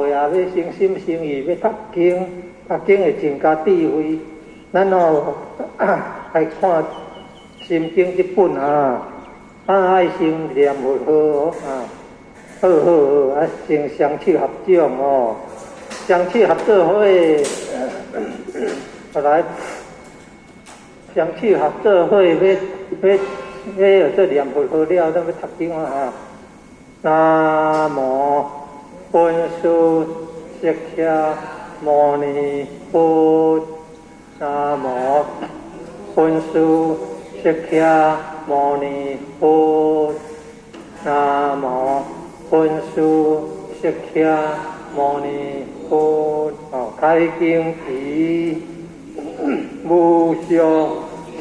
也要诚心诚意要读经，读经会增加智慧。咱来看心经这本爱心念佛号好先相契合掌相契合做伙来相契合做伙要做念佛号了，咱要读经南无本师释迦牟尼佛，南无本师释迦牟尼佛，南无本师释迦牟尼佛。开经题无上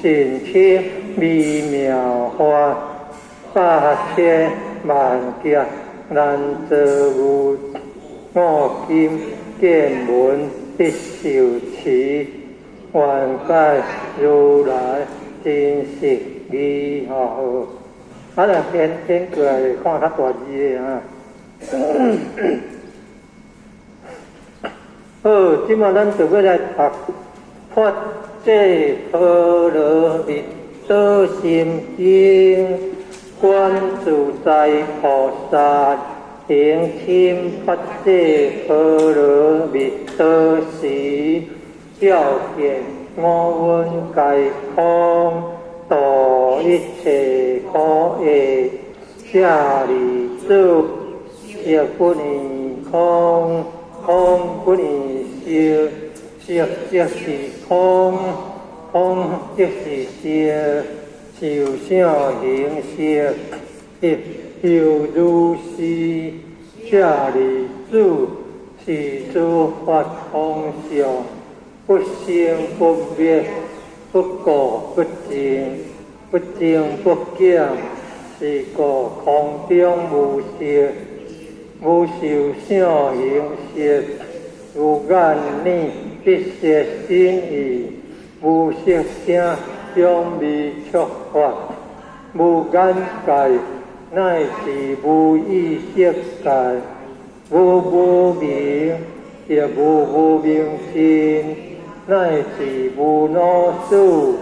甚深微妙法，百千万劫难遭遇。我今见闻得受持，愿解如来真实义。偏过来看较大字好，即马咱就要来读发这波罗蜜多心经，观自在菩萨行深发这波罗蜜多时，照见我闻皆空，度一切苦厄。舍利子，色不异空，空不异色，色即是空，空即是色，受想行识，亦复如是。舍利子，是诸法空相，不生不灭，不垢不净，不增不减，是故空中无色，无受想行识，无眼耳鼻舌身意，无色声香味触法，无眼界，乃至无意识界，无明，亦无明尽，乃至无老死，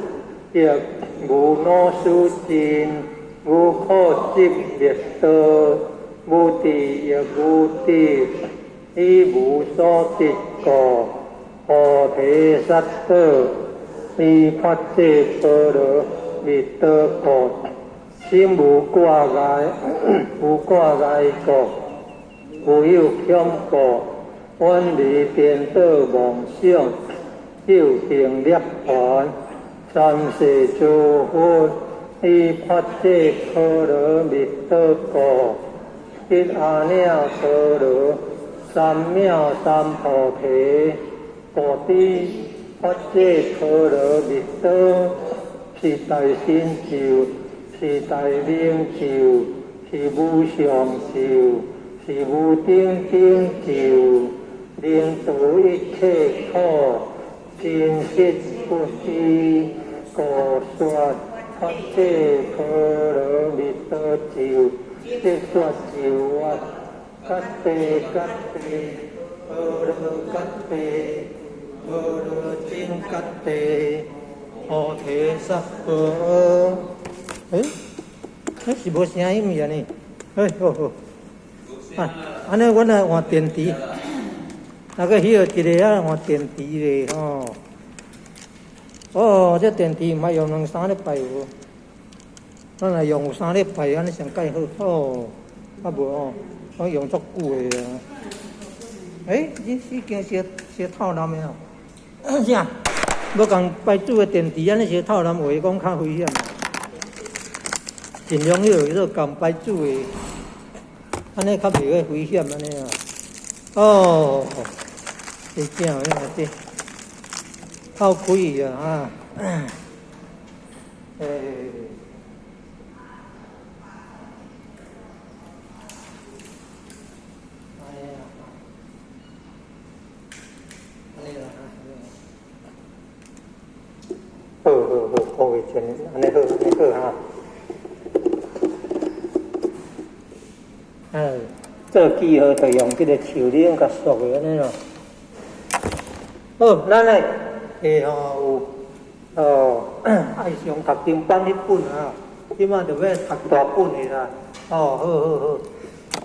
亦无老死尽，无苦集灭道，无地亦无地，以无所得故，菩提萨埵依发这波罗蜜多故，心无挂碍，无挂碍故，无有恐怖，远离颠倒妄想，究竟涅槃。三世诸佛依发这波罗蜜多故，一阿耨多罗三藐三菩提。故知发这波罗蜜多，是大成就，是大成就，是无上就，是无顶顶就，令度一切苦，真实不虚。故说发这波罗蜜多就，即说就揭谛揭谛，波罗揭谛，波罗真揭谛，菩提萨埵。那是无声音呀呢？好。安尼阮来换电池，那个迄一个换电池咧这电池毋爱用2、3礼拜有无？咱来用有3礼拜，安尼上介好无我用足久诶你已经小透蓝的啥？要共摆煮的电池，安尼小透蓝话讲较危险，尽量要共摆煮的，安尼较袂个危险安尼是这样这。好可以好个钱，安尼好做记号，就用这个手链甲束个安尼咯。好，咱来有爱上读经班迄本啊，即马就要读大本的啦。好好好，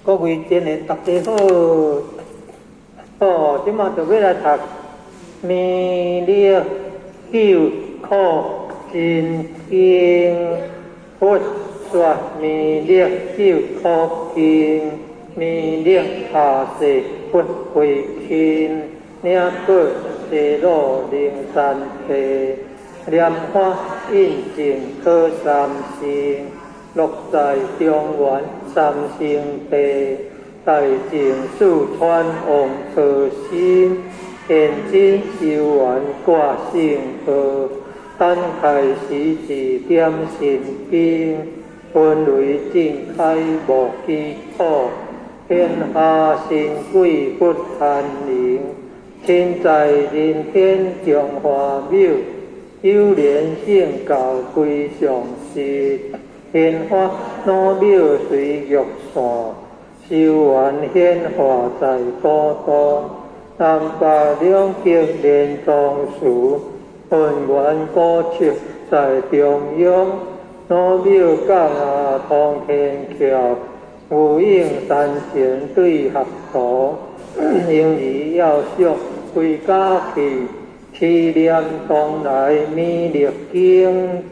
各位真诶，大家好。即马就要来读弥勒救苦真经，佛说弥勒救苦经，弥勒下世不回天，领过地路灵山地，莲花印证可三性，落在中原三圣地。大正四川王初心，现今修缘挂圣道，等开始指点神经，分类正开无基础，天下神鬼不贪灵，天在人天中华庙，有莲圣教归上师，天花老庙随玉线。修缘显化在高东，南北两极连庄树，本源高处在中央。老庙港啊通天桥，有应山前对合图，因而要想归家去，祈念东来弥勒经。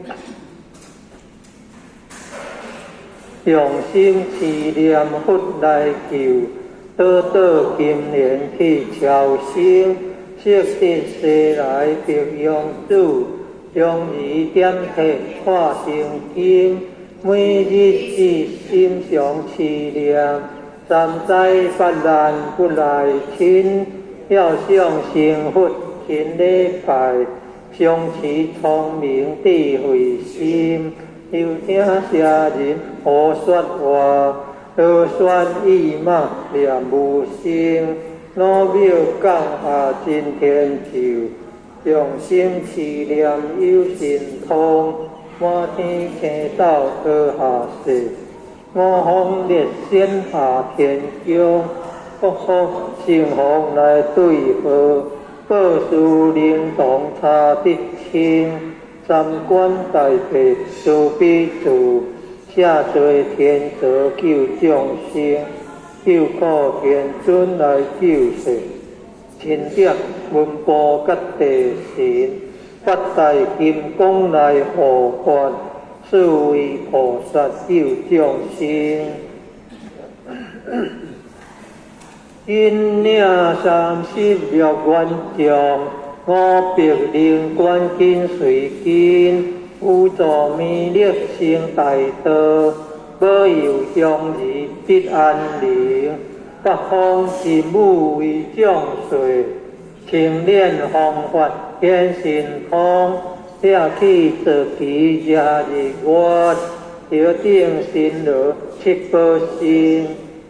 用心祈念佛来救，多多今年去朝圣，昔日世来别用主，用以点题化成经，每日至心上祈念，三灾发难不来亲，要向成佛勤礼拜，相持聪明智慧心。又听些人胡说话，多选意马念无声。老庙讲下真天佑，用心祈念有神通，满天星斗多下世，五方列仙下天宫，各方圣皇来对付，报事灵动差得清。三观大悲慈悲主，下罪天责救众生，救苦天尊来救世，千点文波甲地神，八大金刚来护法，四位菩萨救众生。今领36愿将。五百灵观紧随紧，辅助弥勒成大道，保佑乡义得安宁。北方神武为将帅，清练方法显神通，写起做旗日月，摇顶神罗七宝星，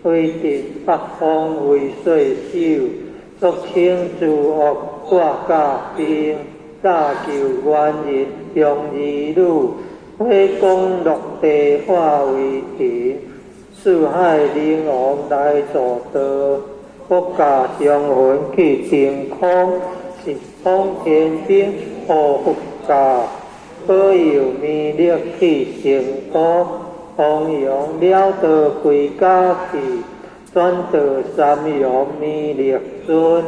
为定北方为岁首，俗称诸恶。挂甲兵，大救元人用儿女，火攻落地化为田，四海灵王来助道，国家相魂去天空，十方天兵护佛家，保佑弥勒去成功，弘扬了道归家去，转道三阳弥勒尊。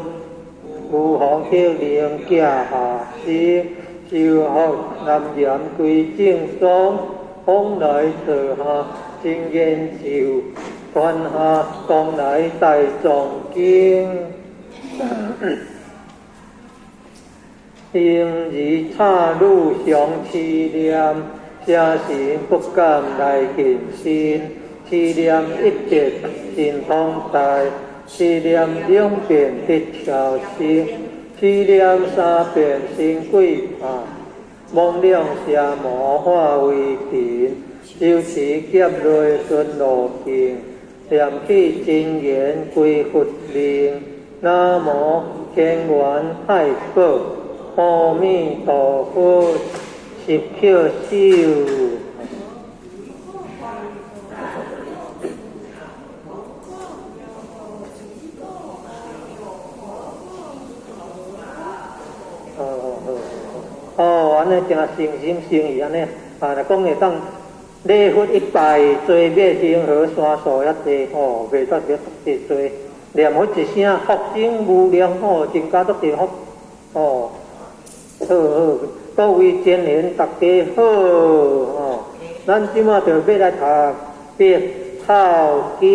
有方克灵驾下生，修福南岩归正宗，往来坐下真言咒，传下东来大藏经。因而差路上凄念，写神不敢来近身，凄念一别心通大。思念两遍得超生，思念三遍生鬼怕，梦两邪魔化为田，修持劫雷顺路径，念起真言归佛灵，南无天元太保，阿弥陀佛，十巧手。安尼诚诚心诚意安尼，若讲会当礼佛一拜，做灭星河山数遐济，袂得了特做，念佛一声，福增无量，增加足济福，好，各位前贤大家好，咱即马就要来读《别草经》，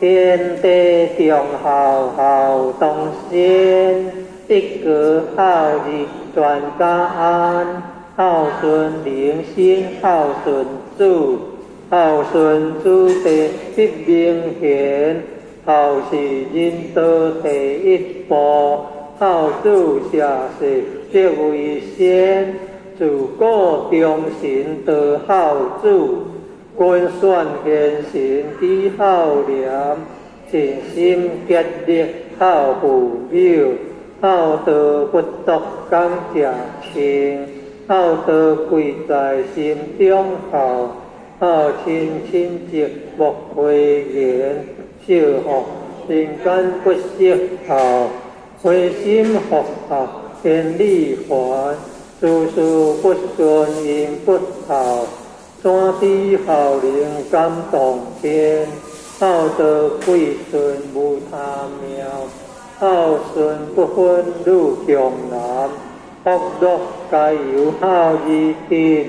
天地中孝孝东先，一个孝义传家安，孝顺灵心孝顺主，孝顺主地必明显，孝是仁德第一步，孝主下世即为先，自古忠臣得孝主，君选贤臣之孝廉，尽心竭力孝父母，孝道不独讲家亲，孝道贵在心中孝，孝亲亲戚莫讳言，孝福人间不惜孝，回心福孝天理还，事事不顺因不孝，山地孝灵感动天，孝德贵顺无他妙，孝顺不分女强男，福禄皆由孝而得，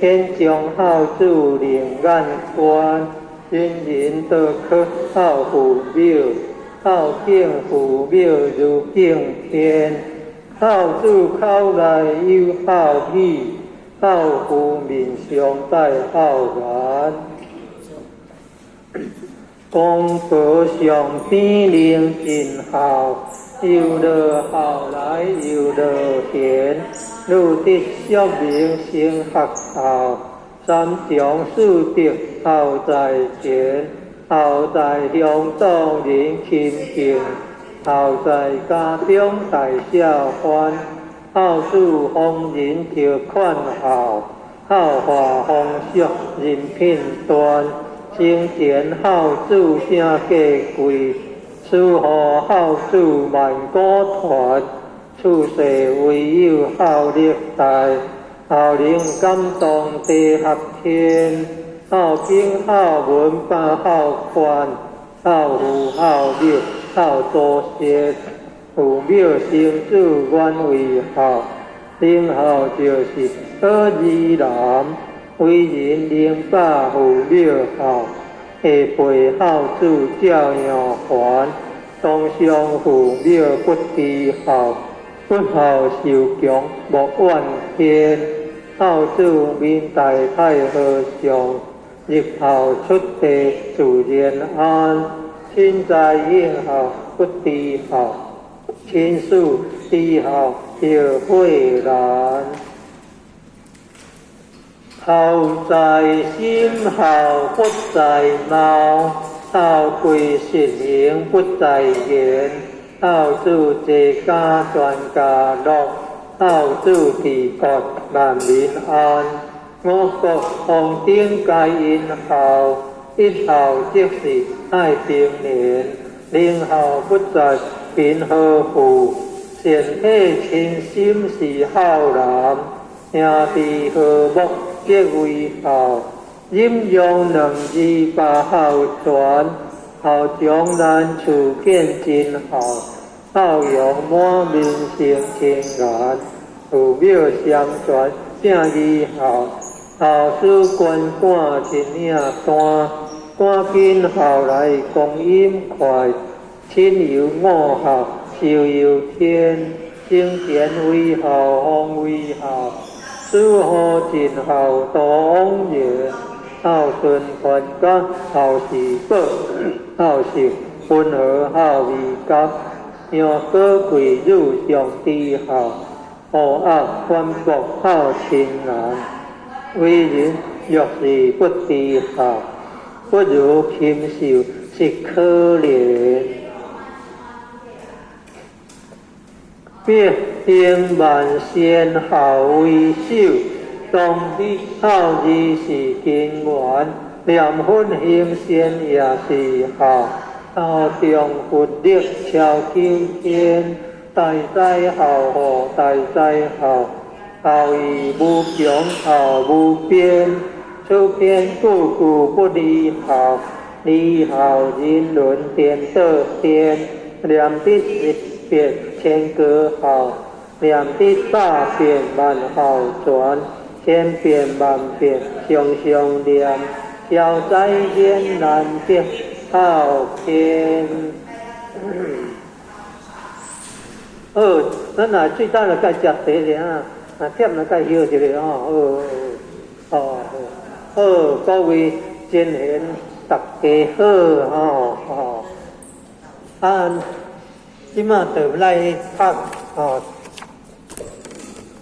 天将孝子令眼观，人人都可孝父母，孝敬父母如敬天，孝子口内有孝语，孝父面上带孝言，公婆上天灵尽孝，有乐孝来有乐贤，女德孝明成学孝，三从四德孝在前，孝在乡党人亲近，孝在家中大小欢，孝子逢人就款孝，孝化风俗人品端，生前孝子声价贵，死后孝子万古传，出世唯有孝历代，孝灵感动地合天，孝经孝文把孝观，孝父孝母孝祖先，父母生子愿为孝，灵孝就是好儿男，为人能把父母孝，下辈孝子照样还，当上父母不知孝，不孝受强莫怨天，孝子面大太和尚，日后出地自然安，亲在应孝不知孝，亲属知孝就慧然，孝在心孝不在貌，孝贵实行不在言，孝子齐家全家乐，孝子治国万民安，五国同顶皆因孝，一孝即是爱平年，零孝不在贫和富，善体亲心是孝男，兄弟和睦皆为孝，阴阳两字把孝传，孝将咱处见真孝，孝养满面成情然，父母相传正义孝，孝子官官真领单，赶紧孝来光阴快，亲有五孝寿有天，生前为孝方为孝，死后尽孝多往也，孝顺全家孝是宝，孝是温和孝为家，让可贵如上帝孝，护恶反驳孝亲难，为人若是不知孝，不如禽兽是可怜。必应万善孝为首，当知孝义是根源，念佛行善也是孝，孝中佛力超求天，大哉好吼，大哉好，好义无穷，好无边，处偏故故不离好，离好人伦颠得颠，念得一遍千个好，念得百遍万好全，千遍万遍常常念，消灾免难变好天。咱若最等了该食茶尔，忝了该休一下各位真贤，大家好即马就来读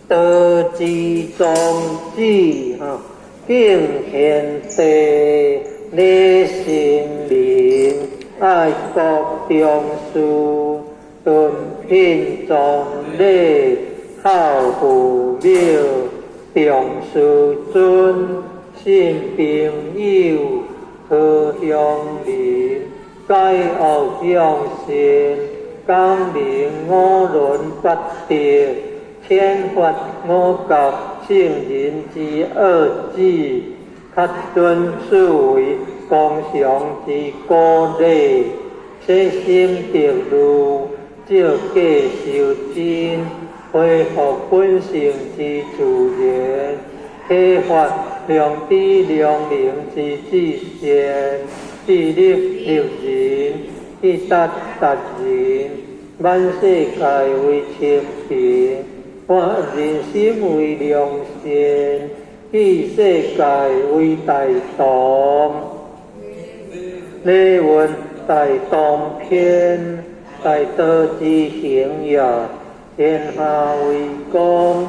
道之宗旨敬贤地礼心灵，爱国重视。敦品忠礼，孝父母，重师尊，信朋友，和乡邻，解恶向善，讲明五伦八德，遣发五教圣人之恶旨，较遵守为公常之鼓励，悉心得路。照假修真，恢复本性之自然，启发良知良能之至善，自立立人，以达达人，万世界为清平，换人心为良善，以世界为大同。礼文大同篇。大道之行也，天下为公，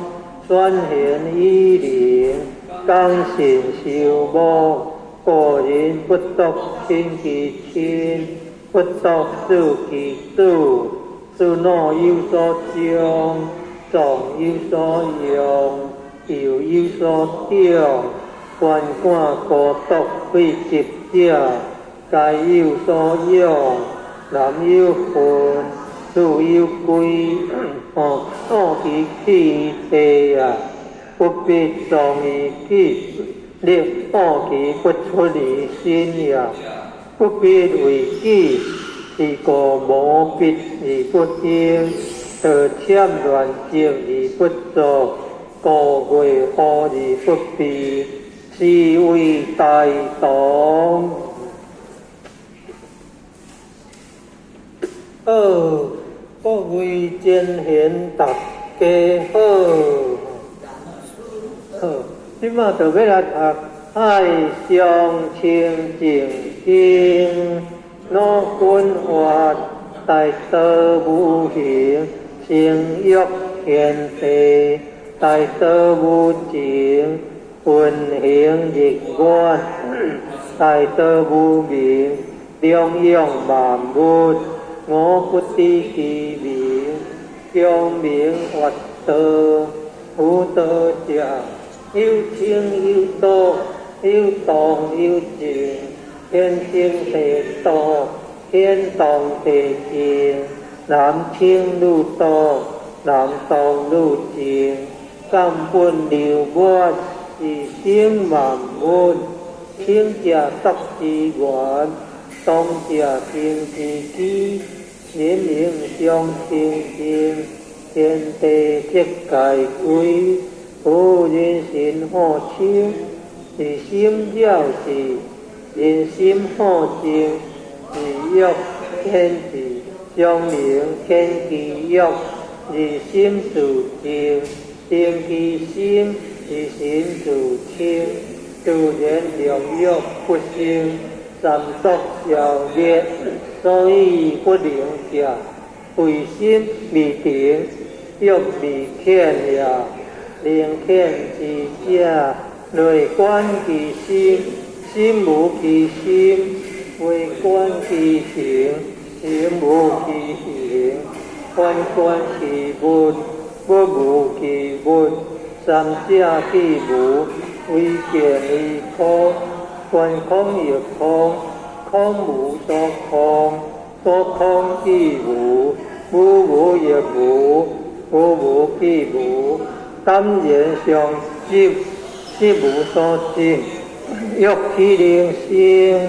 宣贤以灵，刚信修睦，个人不独亲其亲，不独助其主，主内有所终，众有所用，又有所长，官官孤独非执者，皆有所用。男有分，女有归，按其气地不必重于己，力按其不出于心也，不必为己，是故无必而不应，得欠乱情而不作，故为好而不避，是为大同。各位真贤大家好，即马就要来读爱上清净经，老君话大道无形，性欲天地，大道无情，运行日月，大道无名，量养万物。我不知其名，光明法道，无道者，有清有道，有动有静，天清地道，天动地静，南清如道，南动如静，根本流满，是生万物，清者德之源，动者平之基。人民相清净，天地皆界归，无人心好清，是心了事，人心好静，是欲天地，相明天其欲，是心自静，静其心，是心自清，自然良欲不生。三毒消灭，所以不能者，为心未定，欲未遣也。能遣之者，内观其心，心无其心；为观其行，行无其行；观观其物，物无其物。三者既无，为见为空。观空亦空，空无所空，所空亦无，无无亦无，无无亦无，当然相即，即无所即，欲其灵性，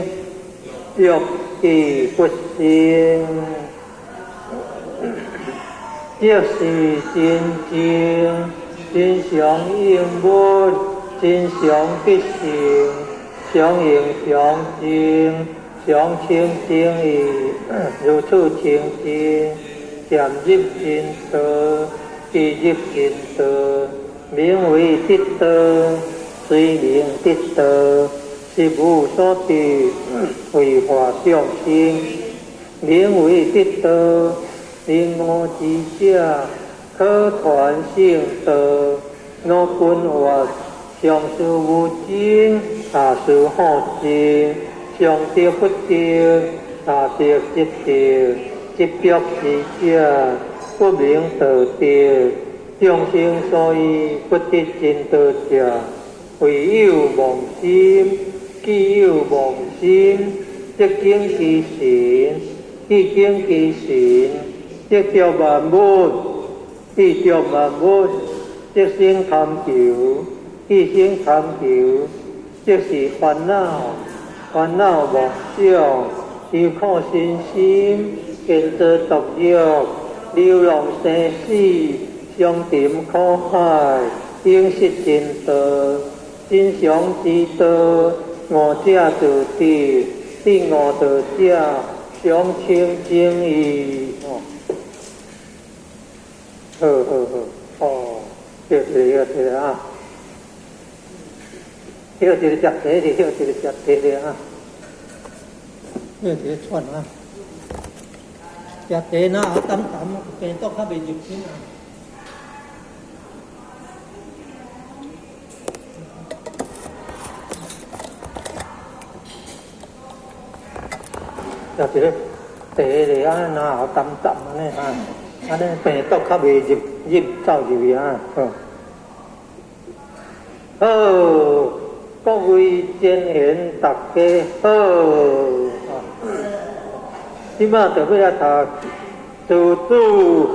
欲其不性，即是真经，真相应物，真相必性，相应相经，相清净义，如此清净，渐入真道，必入真道，名为得道，虽名得道，是无所得，为化众生，名为得道。令我之者，可传圣道，我本活，上师无尽，下师好尽，上得不得，下得即得，即表之者，不明道德，众生所以不得真道者，唯有妄心，既有妄心，即经其神，既经其神。即着万物，即着万物，即生贪求，即生贪求，即是烦恼，烦恼妄想，有苦身心，见作毒药，流浪生死，相沉苦海，应失真道，真相之道，我者自得，是我道者，相清净义。好，对啊！这个接的，这个接的啊！这个串啊！接地那淡，变到较未入心啊！这个地的啊，那淡安尼啊！安尼病毒较未入走入去啊！好，各位前贤大家好。即马就要来读自主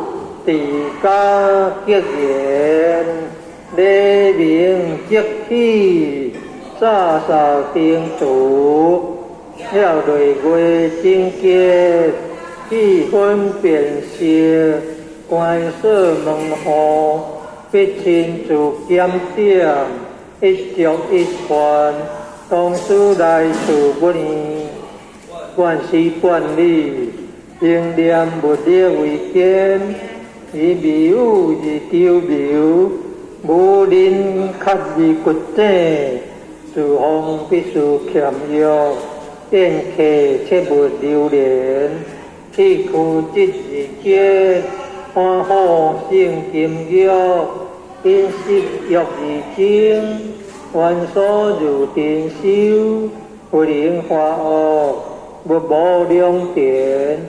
治家结缘，礼明即起，洒定主，了内外精结。气分辨识，观色问候，必亲自检点，一足一传，当时来处不离，万事惯理，应念物力为根，以妙以丢妙，无人较为骨正，自方必须欠约，宴客切勿留恋。去苦即是结，欢好性金玉，因识欲而精，愿所如定修，不能化恶，不无良田，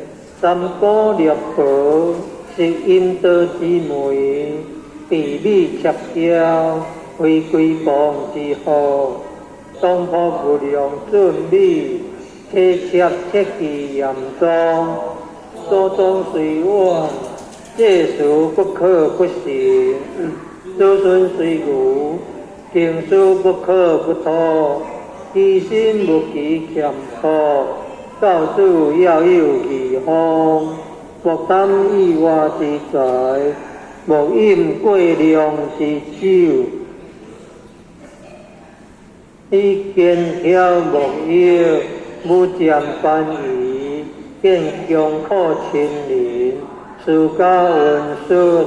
三果六果，是因道之门，地理切交，为归邦之好，当破不良准理，切切其严重。所中虽往，戒事不可不行；子孙虽愚，行事不可不妥。其心不其欠妥，教子要有其方。莫贪意外之财，莫饮过量之酒。以见晓莫有，不占翻译。见强苦亲邻，自家温顺，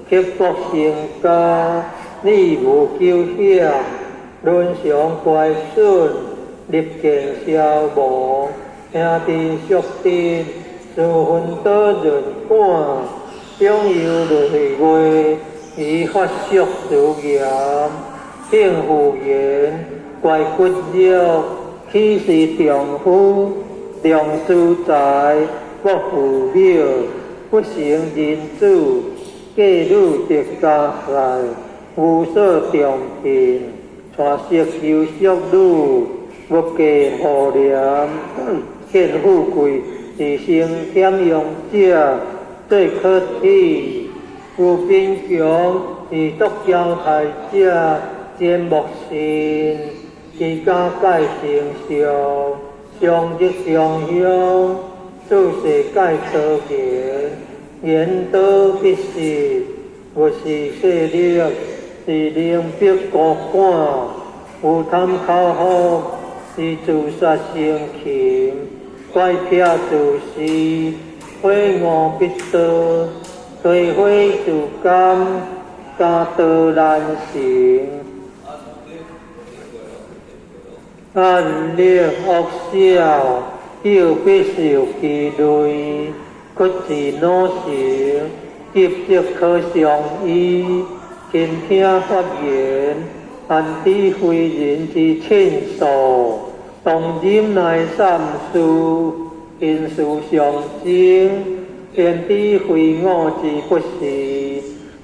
刻薄成家，你无救险，伦常怪损，立见消亡，兄弟兄弟，自分得人管，享有内外，以发宿自严，幸福言，怪骨肉，岂是丈夫？良主宰，不负谬，不成人主，嫁女得家财，无所重聘，带色求淑女，不计好廉，见富贵，自生俭用者，最可体，有贫穷是独教台者兼木心，其家界成上，上日上香，注世界多言，言道必实，我是势力，是灵逼孤寒，有贪口福，是自杀生禽，怪撇自私，毁我必得，摧毁自甘，家道难成。暗劣恶小，又必受其累，屈自努成，急则可上依，听听发言，按知非人之欠数，当忍耐善事，因事上正，天知非我之不是，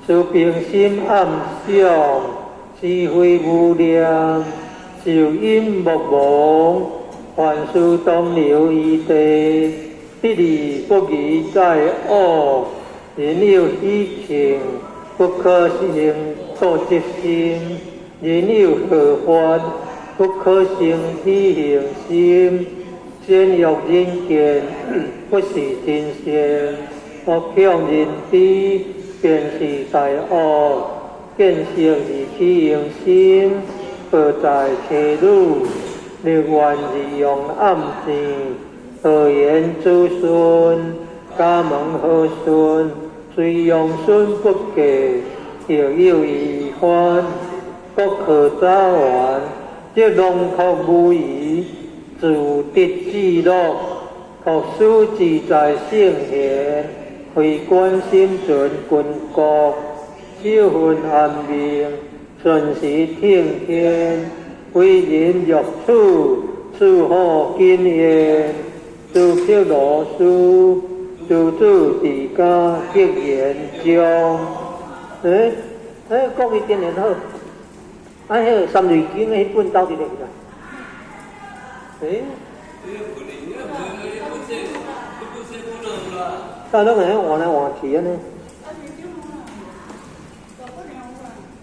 是平心暗想，是非无量。受因莫忘，凡事当留余地，得理不疑在恶，人有依情，不可行作执心，人有何法，不可行体行心，先欲人见，不是真善，恶向人知，便是大恶，见性而起用心。何在切入，力愿是用暗箭，何言子孙，家门何顺，虽用孙不给，亦有遗患，不可早还，即龙头无疑，自得自乐，学书自在圣贤，会观心存君国，修分安命。顺时听天，为人若处，处好经验，自辟罗书，自主自家结研究。国语经验好，迄个三字经迄本到底咧个？大佬个换来换去安尼。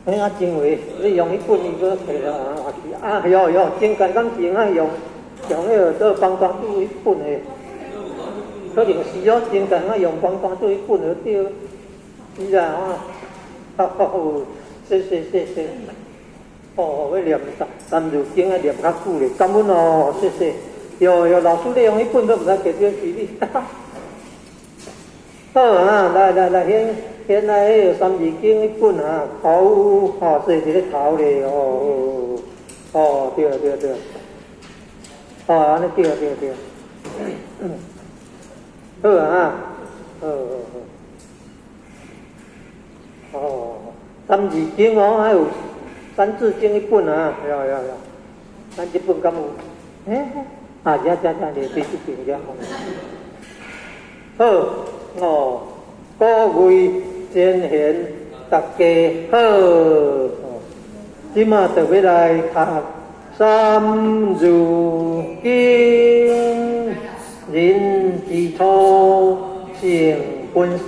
啊，真为你用迄本伊个摕了换去啊，有，真简单是爱用迄个做帮帮做迄本诶，可能是哦，真简单用帮帮做迄本就对，是啊，谢。要念三字经啊，念较久咧，感恩哦，谢。有老师你用迄本都唔使给这举例，好啊，来现在迄个三字经迄本啊，头写伫咧头咧对，安尼对，好啊，三字经还有三字经迄本啊，有，咱这本敢有？你必须评价好各位先贤大家好，即马特别来读三字经，人之初，性本善，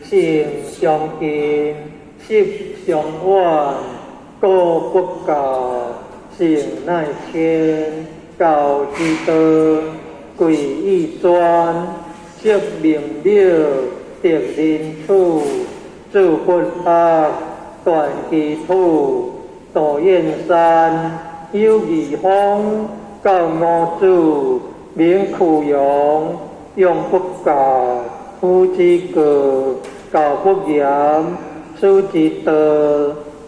性相近，色相远，果不教，性乃迁，教之道，贵以专，识明了。得人处，助佛法，断其土，度燕山，有义风，教五祖，明苦用，用不教，夫之过，教不严，师之道，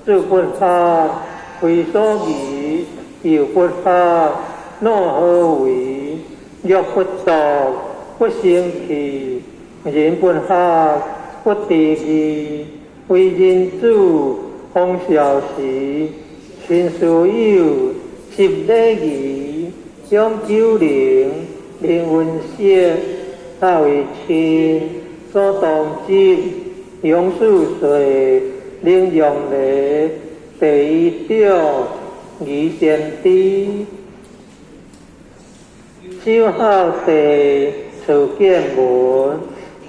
助佛法，非所宜，有佛法，若何为？若不道，不生气。人本法不地义，为人主方小时，群事友十礼仪，讲九灵，灵文写，大为亲，所当知，用数岁，令用礼，第一条，宜先知，修好地，求见闻。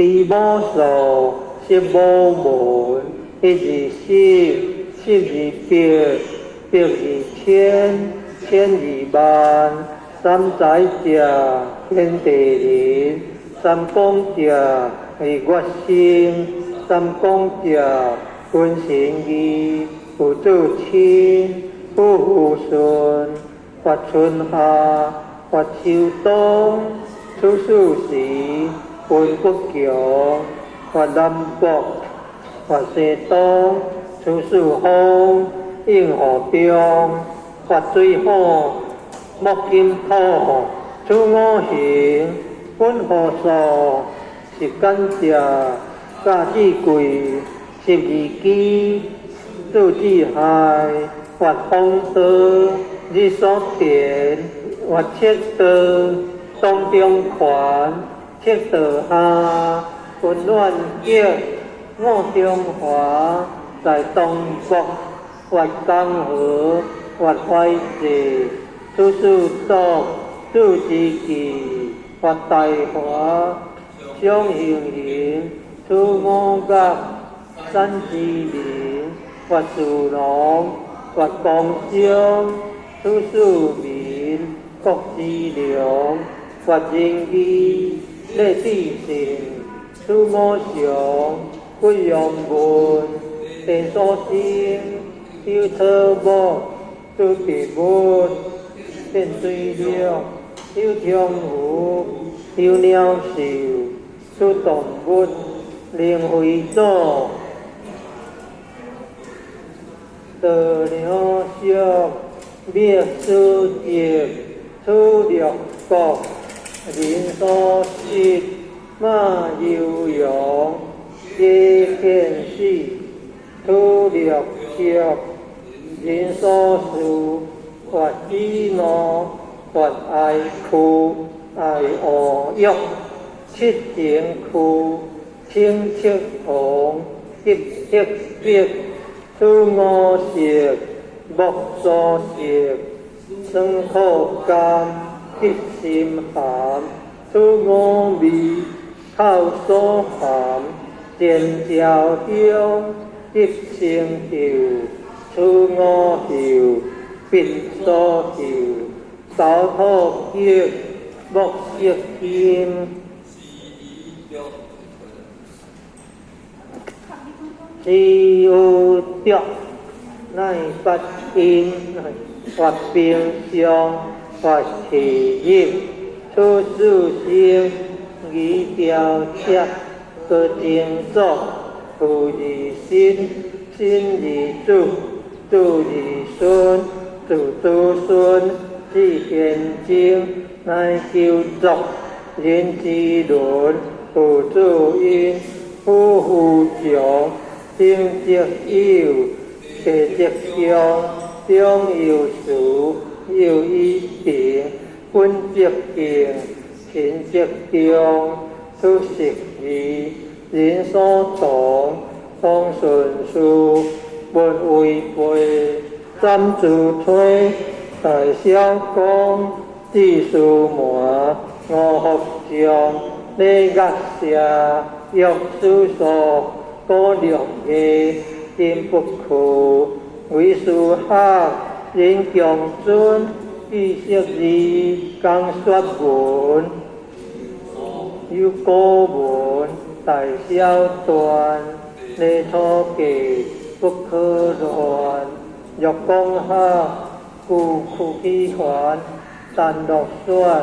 地无数，实无门，一二十，十二百，百二千，千二万，三载者，天地人，三公者，月星，三公者，君神义，父子亲，夫妇顺，发春夏，发秋冬，处暑时，分北强，发南北，发西东，处暑风，应雨中，发水火，木金土，处五行，分火素，是干者，甲子贵，十二支，柱子亥，发风道，日所田，发赤道，东中环，赤道下，分暖极，五中华，在东北，发江河，发淮济，处暑冬，处之季，发大华，相形形，处五岳，山之林，发树龙，发江乡，处庶民，国之良，发仁义，礼智信，处五常，贵阳文，地所生，有草木，处地文，变水鸟，有动物，有鸟兽，处动物，灵会祖，道鸟宿，灭书节，处六国，人所食，马游羊，皆见死，处六畜，人所事，发喜怒，发哀哭，哀恶欲，七情苦，清赤红，急赤白，处五色，木所食，酸苦甘，吉心寒，处五味，口所含，见焦香，急成就，处五嗅，鼻所嗅，手土激，木色金。只有着，乃发因，发冰霜，发气热，处暑生，宜调彻，各静坐，土而生，生而主，主而顺，主主顺，至现精，乃求作，人之伦，父子因，夫妇强。性则有，气则强，中有事，有以平，君则敬，臣则忠，处实义，人所同，通顺序，不违背，三自推，大小公，智事满，五福将，礼乐社，欲事所。高良业，金不屈，为师学，人强尊，知识义，讲说文，有古文，大小段，礼土记，不可乱。若讲学，故苦其还，但落选，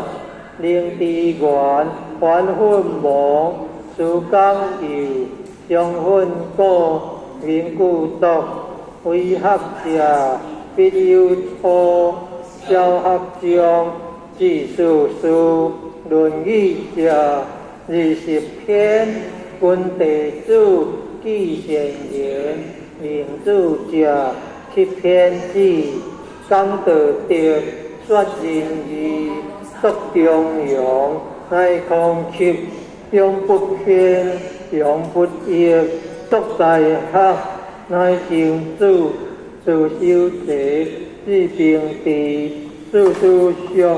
令之源，还混亡，事讲由。相分果，名故独，非学者必有错。小学中，知事书，论语者20篇，君地主，记贤言，明主者7篇止，讲道德，说仁义，说中庸，乃空翕，永不偏。永不逆，独在学，乃成主，自修齐，自平治，事事相，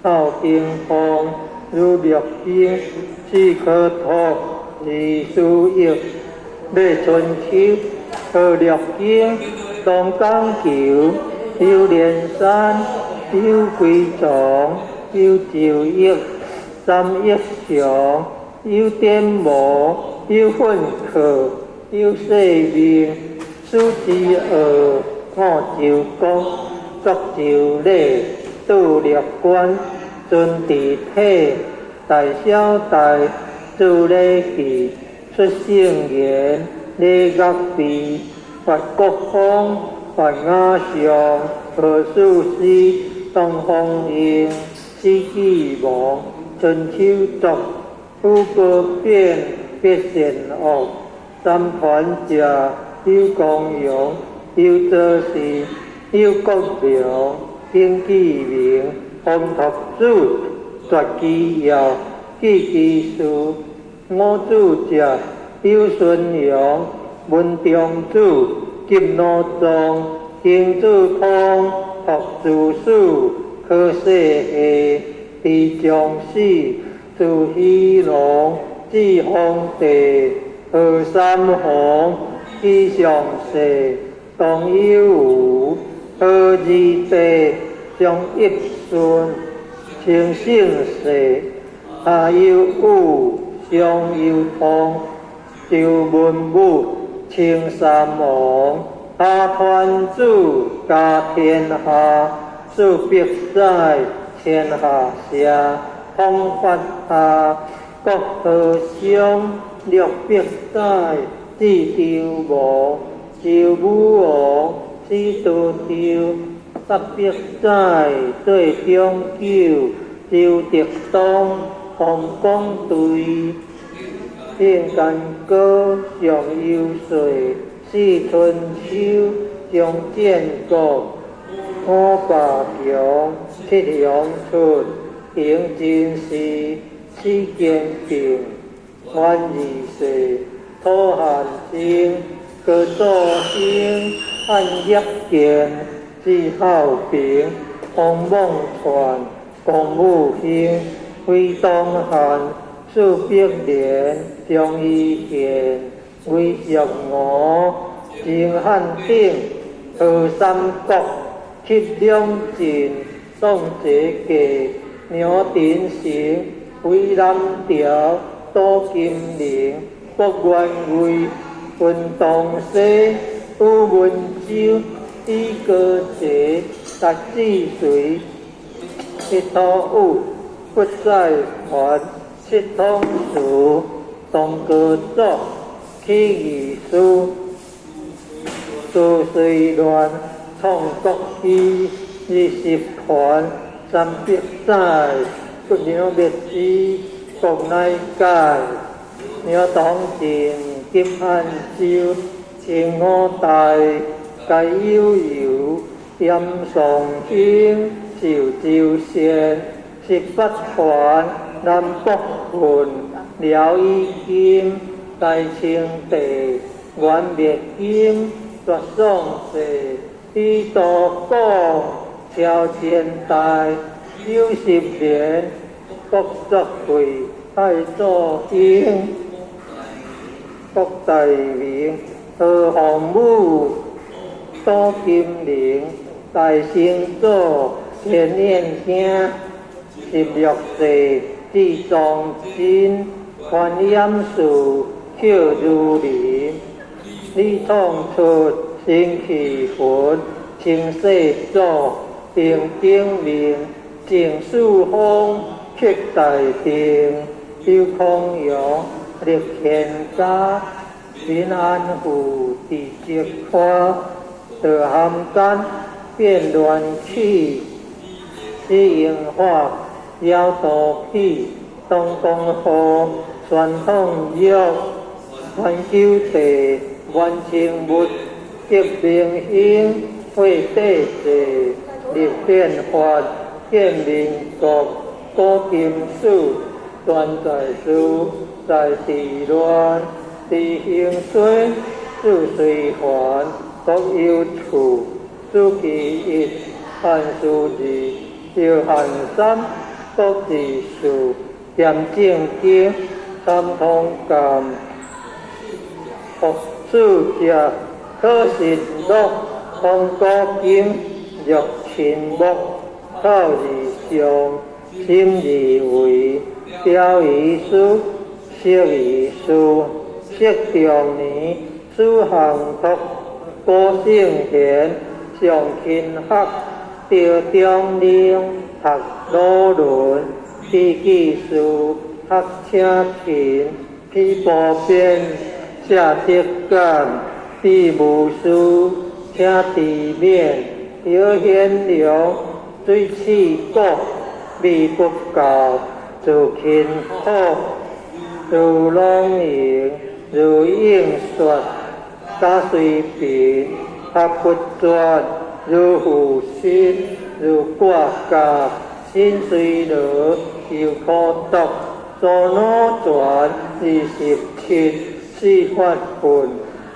好平方，如略经，是可托，是输益，要春秋，何略经，东江桥，有连山，有归藏，有昼益，三益祥，有颠磨，有混客，有细命，数之二，五就公，作就礼，度略观，尊地体，大小大，助礼器，出圣言，礼乐备，发国风，发雅相，何数诗，东方应，四季亡，春秋作，富国变，别善恶，三团者，有公羊，有做事，有国良，经纪名，风托主，绝其要，记其事，五主者，有孙阳，文中主，金罗宗，经主通，学主书，可世下，地将士，主虚龙，至皇帝，何三皇，吉祥世，东有无，何二帝，上一顺，清圣世，下有武，上有通，周文武，清三王，下团主，家天下，主必在，天下下，通法下，国和相，六必在，智周王，周武王，司徒周，十必在，最中九，周德东，洪光对，天干高，上有岁，四春秋，上建国，五霸强，七阳春，行进士，四建平，元二世，土汉经，各作兴，汉业建，至孝平，洪孟传，公武兴，为东汉，数必连，张仪宪，为上吴，晋汉鼎，何三国，七两晋，宋节节，苗鼎盛，为南朝，杜金陵，国元魏，分东西，武文州，以歌节，达志随，一土武，不再还，七通书，东歌作，起义书，苏虽乱，创国基，20团，三必在，不鸟灭之，国内改，鸟当前，金汉州，清五代，皆悠悠，点上兴，受周县，18团，南北郡，辽以金，大清帝，元灭金，绝宋世，以道广，超前代，90年，国作会，太祖兴，国大明，何洪武，杜金陵，大成祖，天念兄，16世，至庄真，传染术，巧如林，李创出，新气魂，清世祖，平景明，郑树峰，刻大定，周康阳，立宪家，平安符，地节花，得邯郸，变乱起，西营化，妖道起，东宫河，传统约，环球地，元清物，革命兴，会帝制，立宪法，建民国，古今史，专在书，在地乱，地兴衰，事虽还，国有处，主其一，汉书二，有汉三，国治数，严正经，三通感，学主者可信乐，通古今，欲亲目，口而上，心而为，表而思，色而思，色中年，思行托，高圣贤，上勤学，调中令，学罗伦，记记事，学车勤，披布变，写折感，记无事，请地面，摇显良，水气果，味不教，自勤苦，如龙营，如应说，假随便，学不专，如负心，如挂甲，心随落，又可读，左脑转27，四法分，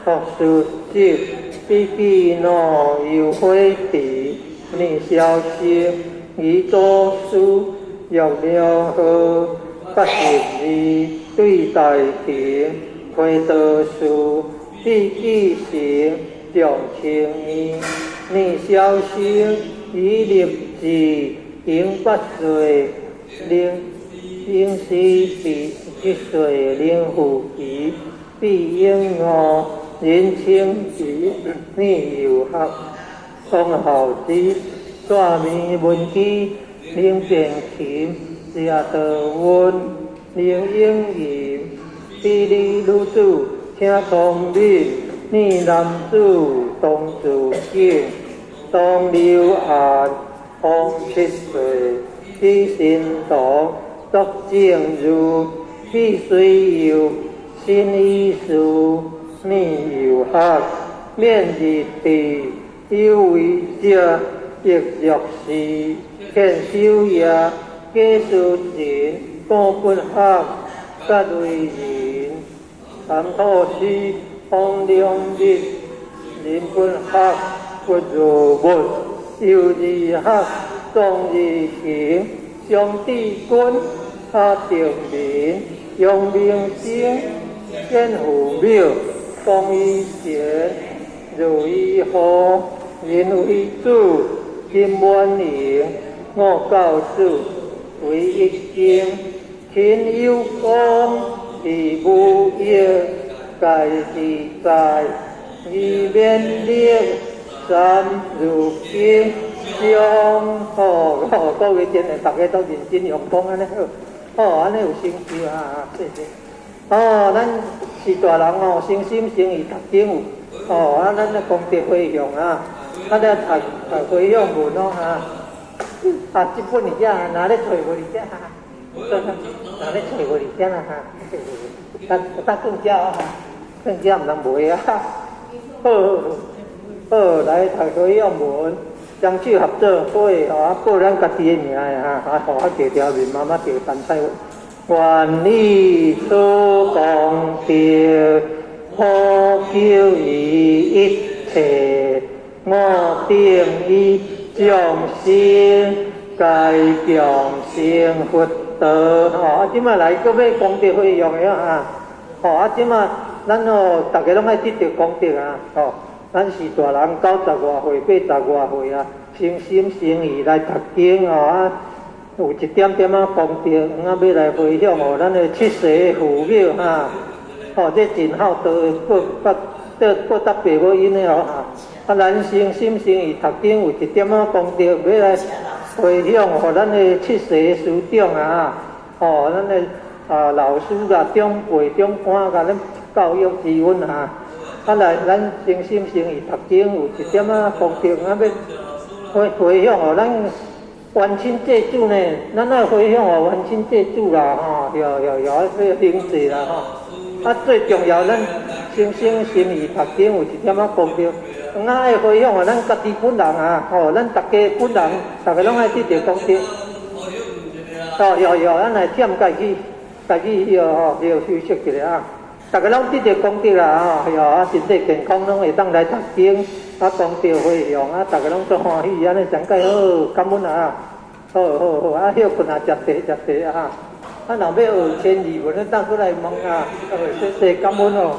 学术集，笔记脑又会题，念消息，语作书，欲了好，82，对大庭，会道事，笔记行，重情义，念消息，以立志，行8岁，应是必7岁，令父仪，必应我，人清义，念有学，讲孝子，煞面文机，令变琴，写道文，令应言，地理女子，请聪明，念男子，当自敬，当留案，方7岁，起心动，作正如，必须有，心意事，念有学，免日地，有为者，亦若是，欠修业，假书人，过不学，皆为人，谈吐诗，方良日，人不学，不如物，有而学，壮而行，上帝君，下定民，用明星，见父庙，公以贤，如以和，人为主，金满盈，我教主，为一经，勤有功，义无业，盖自在，以免力，三如经，相各位真诶，大家都认真用功安尼好，安尼有成就啊！谢谢。咱是大人诚心诚意读经有，咱咧功德回向啊，咧读回向文这本是啥？哪咧找无哩啥？哪咧找无哩啥啦？咱更加更加毋通卖啊！好，来读回向文。双手合作会，报咱家己的名的互我条条面妈妈条陈彩，愿以此功德，普救于一切，我定以众生皆共成佛道。即摆来搁要功德回向的即摆咱大家拢爱得到功德咱是大人90外岁、80外岁诚心诚意来读经有一点点功德，要来回向咱的7世父母这真孝道的报答父母因的咱诚心诚意读经有一点功德，要来回向咱的7世师长咱的老师长辈长官甲咱教育之恩咱诚心诚意读经有一点功德，要回向咱冤亲债主呢，咱要回向冤亲债主啦要行济啦最重要咱诚心诚意读经有一点功德，爱回向咱家己本人咱大家本人，大家拢爱得到功德。咱来忝家己休息一下大家拢得到功德啦身体健康拢会当来读经功德回向大家拢足欢喜安尼上介好，感恩好，休困食茶若要学千字文，咱当过来问啊，谢谢感恩哦。